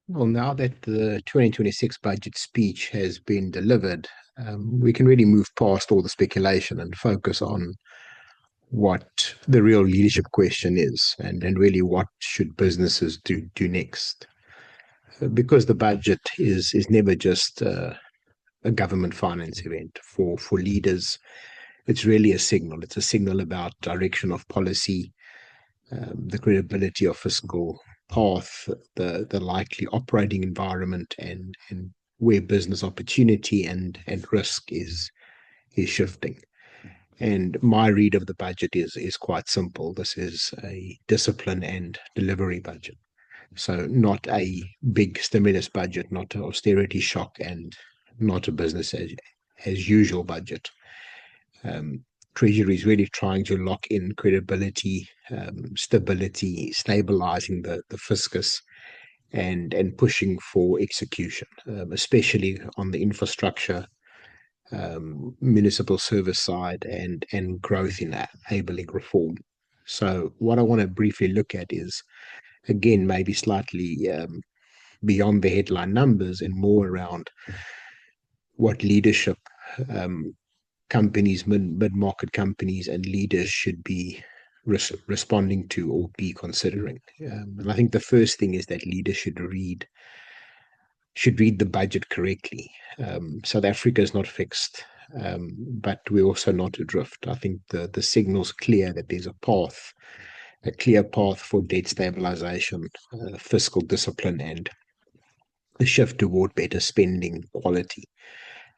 Well, now that the 2026 budget speech has been delivered, we can really move past all the speculation and focus on what the real leadership question is and really what should businesses do next. Because the budget is never just a government finance event for leaders. It's really a signal. It's a signal about direction of policy, the credibility of fiscal path, the likely operating environment, and where business opportunity and risk is shifting. And my read of the budget is quite simple. This is a discipline and delivery budget. So not a big stimulus budget, not an austerity shock, and not a business as usual budget. Um, Treasury is really trying to lock in credibility, stability, stabilizing the fiscus, and pushing for execution, especially on the infrastructure, municipal service side, and growth in enabling reform. So, what I want to briefly look at is again maybe slightly beyond the headline numbers and more around what leadership um, companies, mid-market companies, and leaders should be responding to or be considering. And I think the first thing is that leaders should read the budget correctly. South Africa is not fixed, but we're also not adrift. I think the signal's clear that there's a clear path for debt stabilization, fiscal discipline, and a shift toward better spending quality.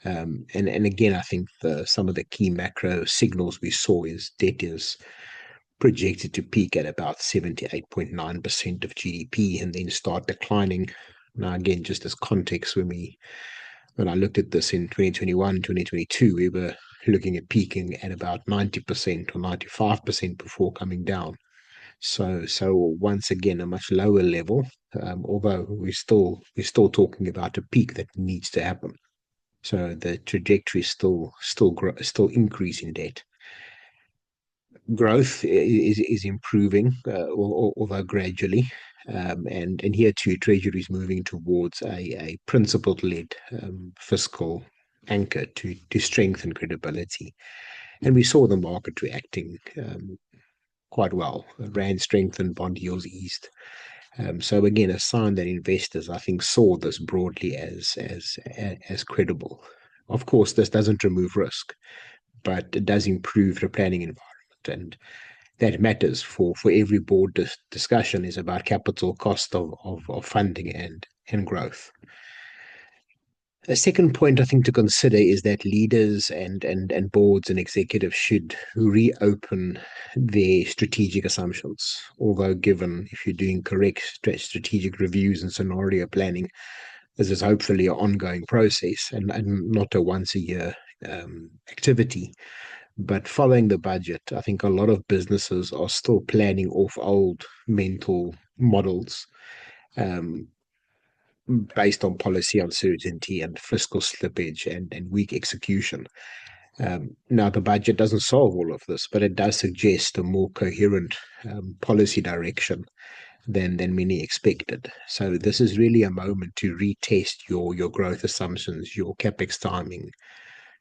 And again, I think some of the key macro signals we saw is debt is projected to peak at about 78.9% of GDP and then start declining. Now, again, just as context, when I looked at this in 2021, 2022, we were looking at peaking at about 90% or 95% before coming down. So once again, a much lower level, although we're still talking about a peak that needs to happen. So the trajectory is still increasing debt. Growth is improving, although gradually. And here too, Treasury is moving towards a principled-led fiscal anchor to strengthen credibility. And we saw the market reacting quite well. Rand strengthened, bond yields eased. So again, a sign that investors, I think, saw this broadly as credible. Of course, this doesn't remove risk, but it does improve the planning environment, and that matters for every board discussion is about capital cost of funding and growth. A second point I think to consider is that leaders and boards and executives should reopen their strategic assumptions. Although, given if you're doing correct strategic reviews and scenario planning, this is hopefully an ongoing process and not a once a year activity. But following the budget, I think a lot of businesses are still planning off old mental models, um, based on policy uncertainty and fiscal slippage and weak execution. Now, the budget doesn't solve all of this, but it does suggest a more coherent policy direction than many expected. So this is really a moment to retest your growth assumptions, your capex timing,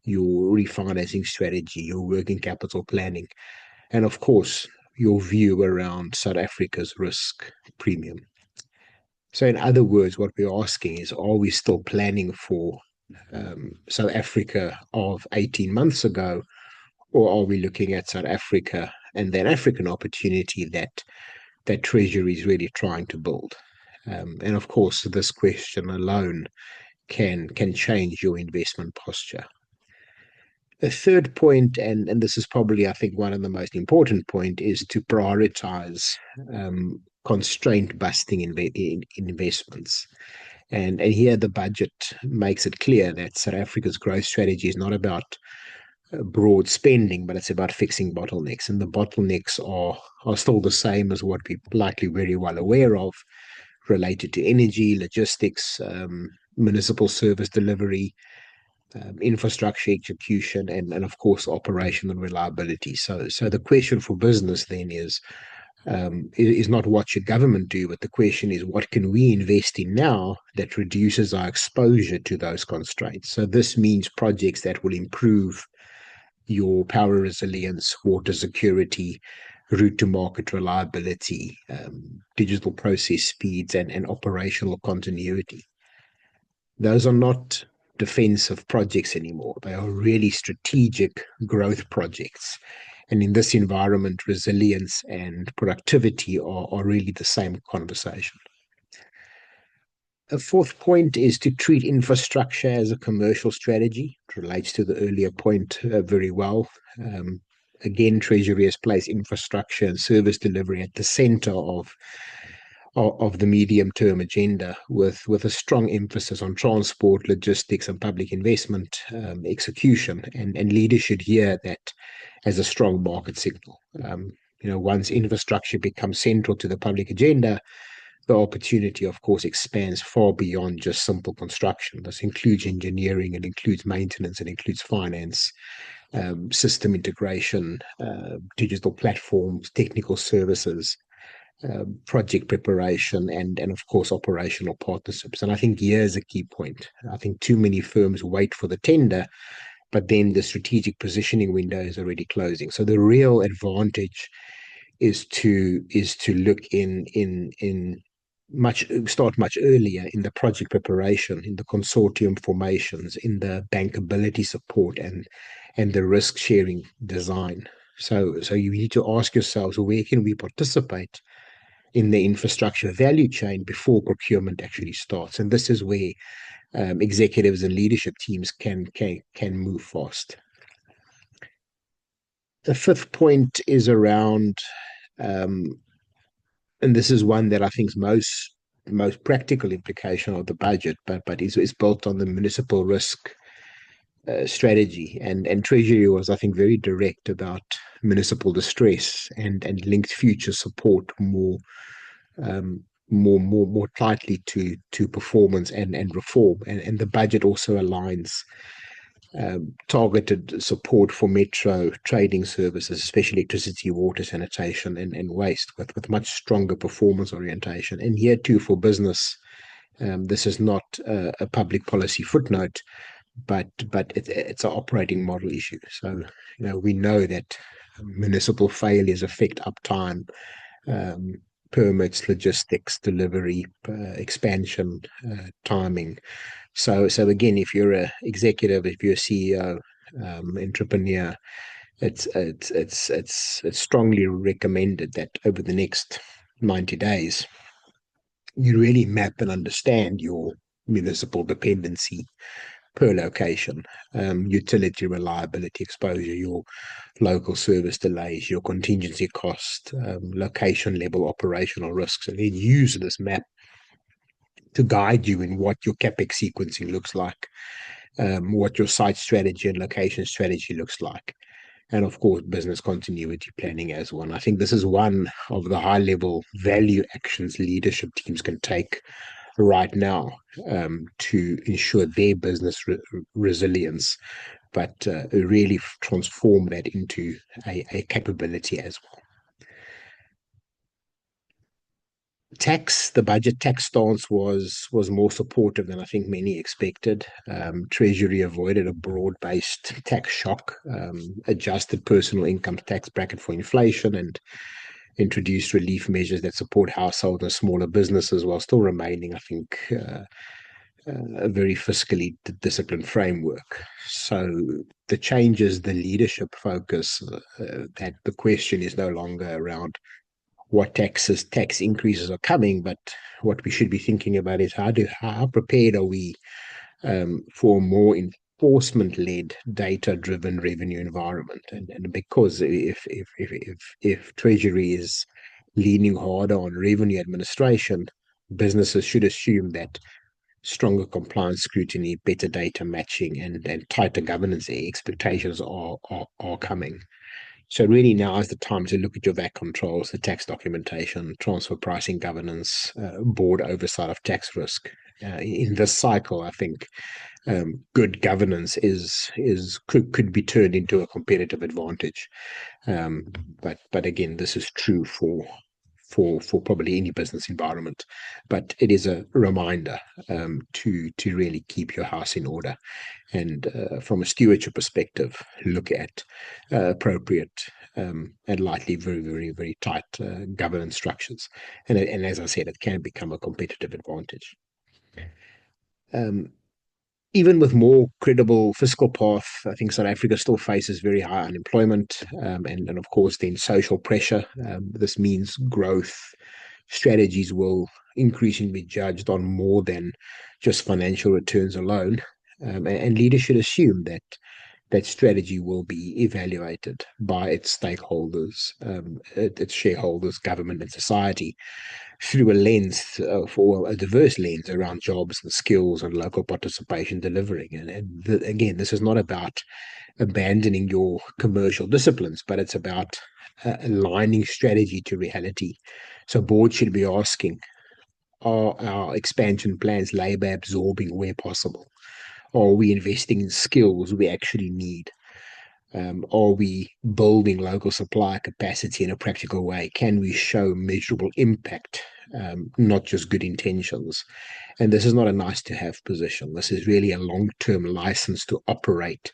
your refinancing strategy, your working capital planning, and of course, your view around South Africa's risk premium. So, in other words, what we're asking is, are we still planning for South Africa of 18 months ago, or are we looking at South Africa and that African opportunity that Treasury is really trying to build? And of course, this question alone can change your investment posture. A third point, and this is probably, I think, one of the most important point, is to prioritize constraint busting investments. And here the budget makes it clear that South Africa's growth strategy is not about broad spending, but it's about fixing bottlenecks. And the bottlenecks are still the same as what we're likely very well aware of, related to energy, logistics, municipal service delivery, infrastructure execution, and of course operational reliability. So the question for business then is, is not what should government do, but the question is what can we invest in now that reduces our exposure to those constraints. So this means projects that will improve your power resilience, water security, route to market reliability, digital process speeds, and operational continuity. Those are not defensive projects anymore. They are really strategic growth projects. And in this environment, resilience and productivity are really the same conversation. A fourth point is to treat infrastructure as a commercial strategy. It relates to the earlier point very well. Again, Treasury has placed infrastructure and service delivery at the center of the medium-term agenda, with a strong emphasis on transport, logistics, and public investment execution. And leaders should hear that as a strong market signal. Once infrastructure becomes central to the public agenda, the opportunity, of course, expands far beyond just simple construction. This includes engineering, it includes maintenance, it includes finance, system integration, digital platforms, technical services, project preparation, and of course operational partnerships. And I think here is a key point. I think too many firms wait for the tender, but then the strategic positioning window is already closing. So the real advantage is to look start much earlier in the project preparation, in the consortium formations, in the bankability support, and the risk sharing design. So you need to ask yourselves, where can we participate in the infrastructure value chain before procurement actually starts? And this is where executives and leadership teams can move fast. The fifth point is around, and this is one that I think is most practical implication of the budget, but is built on the municipal risk strategy. And Treasury was, I think, very direct about municipal distress and linked future support more tightly to performance and reform. And the budget also aligns targeted support for metro trading services, especially electricity, water, sanitation, and waste, with much stronger performance orientation. And here too, for business, this is not a public policy footnote, but it's an operating model issue. So we know that municipal failures affect uptime, permits, logistics, delivery, expansion, timing. So again, if you're an executive, if you're a CEO, entrepreneur, it's strongly recommended that over the next 90 days, you really map and understand your municipal dependency per location, utility reliability exposure, your local service delays, your contingency cost, location level operational risks, and then use this map to guide you in what your CapEx sequencing looks like, what your site strategy and location strategy looks like, and of course, business continuity planning as one. I think this is one of the high level value actions leadership teams can take right now to ensure their business resilience, but really transform that into a capability as well. The budget tax stance was more supportive than I think many expected. Treasury avoided a broad-based tax shock, adjusted personal income tax bracket for inflation, and introduced relief measures that support households and smaller businesses while still remaining, I think, a very fiscally disciplined framework. So the changes, the leadership focus, that the question is no longer around what tax increases are coming, but what we should be thinking about is how prepared are we for a more enforcement-led, data-driven revenue environment. And because if Treasury is leaning harder on revenue administration, businesses should assume that stronger compliance scrutiny, better data matching, and tighter governance expectations are coming. So really now is the time to look at your VAT controls, the tax documentation, transfer pricing governance, board oversight of tax risk. In this cycle, I think good governance could be turned into a competitive advantage. But again, this is true for for probably any business environment, but it is a reminder to really keep your house in order, and from a stewardship perspective, look at appropriate and likely very tight governance structures, and as I said, it can become a competitive advantage. Um, Even with more credible fiscal path, I think South Africa still faces very high unemployment, and of course then social pressure. This means growth strategies will increasingly be judged on more than just financial returns alone. And leaders should assume that that strategy will be evaluated by its stakeholders, its shareholders, government, and society through a lens for a diverse lens around jobs and skills and local participation delivering. And again, this is not about abandoning your commercial disciplines, but it's about aligning strategy to reality. So boards should be asking, are our expansion plans labor absorbing where possible? Are we investing in skills we actually need? Are we building local supply capacity in a practical way? Can we show measurable impact, not just good intentions? And this is not a nice to have position. This is really a long-term license to operate,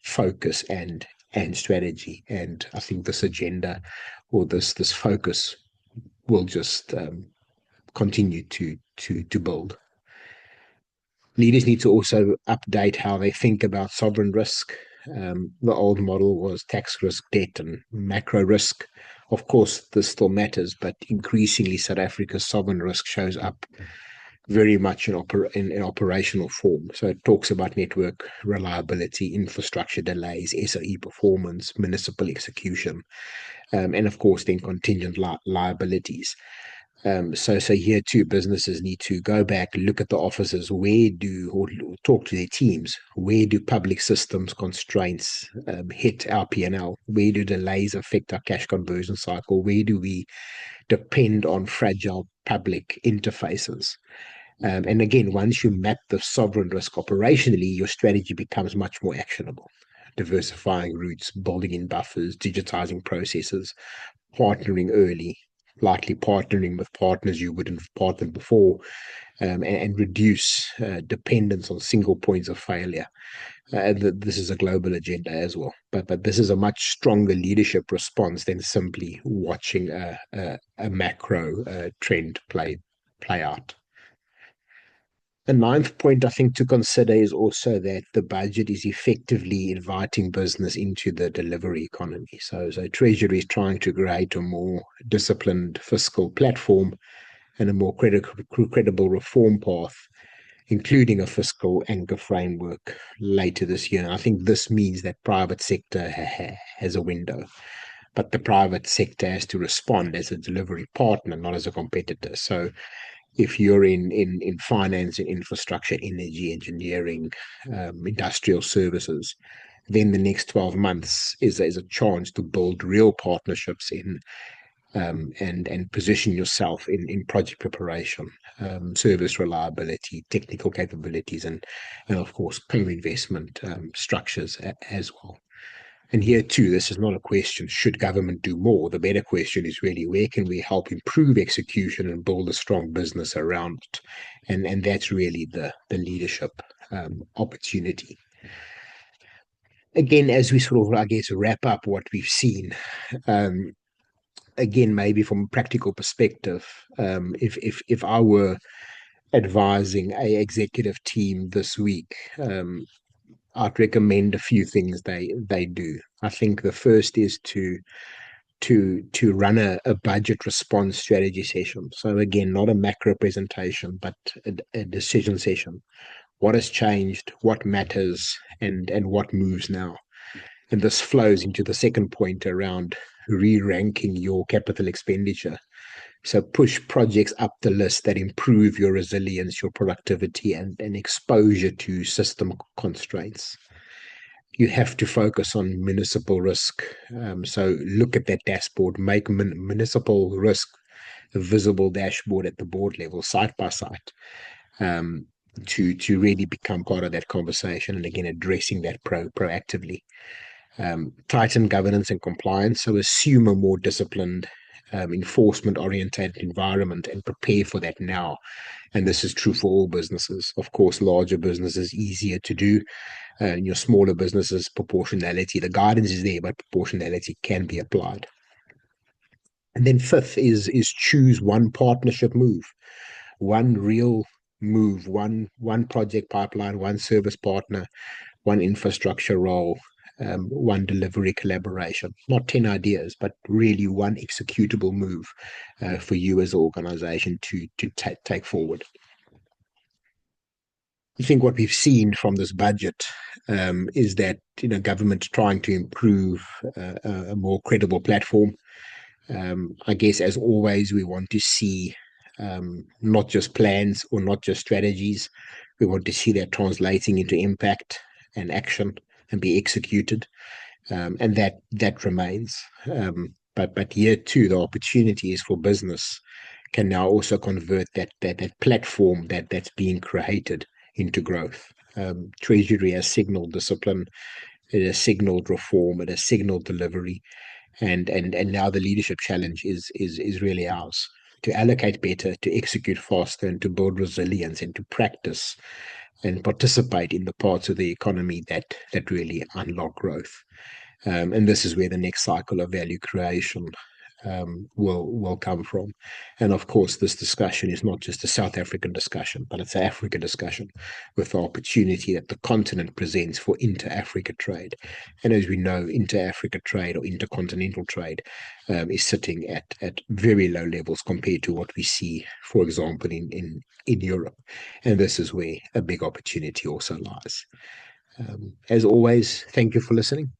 focus, and strategy. And I think this agenda or this focus will just continue to build. Leaders need to also update how they think about sovereign risk. The old model was tax risk, debt, and macro risk. Of course, this still matters, but increasingly, South Africa's sovereign risk shows up very much in operational form. So it talks about network reliability, infrastructure delays, SOE performance, municipal execution, and of course, then contingent liabilities. So here too, businesses need to go back, look at the offices, or talk to their teams, where do public systems constraints hit our P&L? Where do delays affect our cash conversion cycle? Where do we depend on fragile public interfaces? And again, once you map the sovereign risk operationally, your strategy becomes much more actionable. Diversifying routes, building in buffers, digitizing processes, partnering early, likely partnering with partners you wouldn't have partnered before, and reduce dependence on single points of failure. This is a global agenda as well, but this is a much stronger leadership response than simply watching a macro trend play out. The ninth point I think to consider is also that the budget is effectively inviting business into the delivery economy. So Treasury is trying to create a more disciplined fiscal platform and a more credible reform path, including a fiscal anchor framework later this year. And I think this means that private sector has a window, but the private sector has to respond as a delivery partner, not as a competitor. So if you're in finance, in infrastructure, energy, engineering, industrial services, then the next 12 months is a chance to build real partnerships and position yourself in project preparation, service reliability, technical capabilities, and of course co-investment structures as well. And here too, this is not a question, should government do more? The better question is really, where can we help improve execution and build a strong business around it? And that's really the leadership opportunity. Again, as we sort of, I guess, wrap up what we've seen, again, maybe from a practical perspective, if I were advising a executive team this week, I'd recommend a few things they do. I think the first is to run a budget response strategy session. So again, not a macro presentation, but a decision session. What has changed? What matters? And what moves now? And this flows into the second point around re-ranking your capital expenditure. So push projects up the list that improve your resilience, your productivity, and exposure to system constraints. You have to focus on municipal risk. So look at that dashboard, make municipal risk a visible dashboard at the board level, site by site, to really become part of that conversation, and again addressing that proactively. Tighten governance and compliance. So assume a more disciplined enforcement oriented environment and prepare for that now. And this is true for all businesses. Of course, larger businesses easier to do. In your smaller businesses, proportionality, the guidance is there, but proportionality can be applied. And then fifth is choose one partnership move, one real move, one project pipeline, one service partner, one infrastructure role, one delivery collaboration. Not 10 ideas, but really one executable move for you as an organization to take forward. I think what we've seen from this budget is that government trying to improve a more credible platform. I guess, as always, we want to see not just plans or not just strategies. We want to see that translating into impact and action and be executed, and that remains. But year two, the opportunities for business can now also convert that platform that's being created into growth. Treasury has signaled discipline, it has signaled reform, it has signaled delivery, and now the leadership challenge is really ours to allocate better, to execute faster, and to build resilience and to practice and participate in the parts of the economy that really unlock growth. And this is where the next cycle of value creation will come from. And of course, this discussion is not just a South African discussion, but it's an African discussion with the opportunity that the continent presents for inter-Africa trade. And as we know, inter-Africa trade or intercontinental trade is sitting at very low levels compared to what we see, for example, in Europe. And this is where a big opportunity also lies. As always, thank you for listening.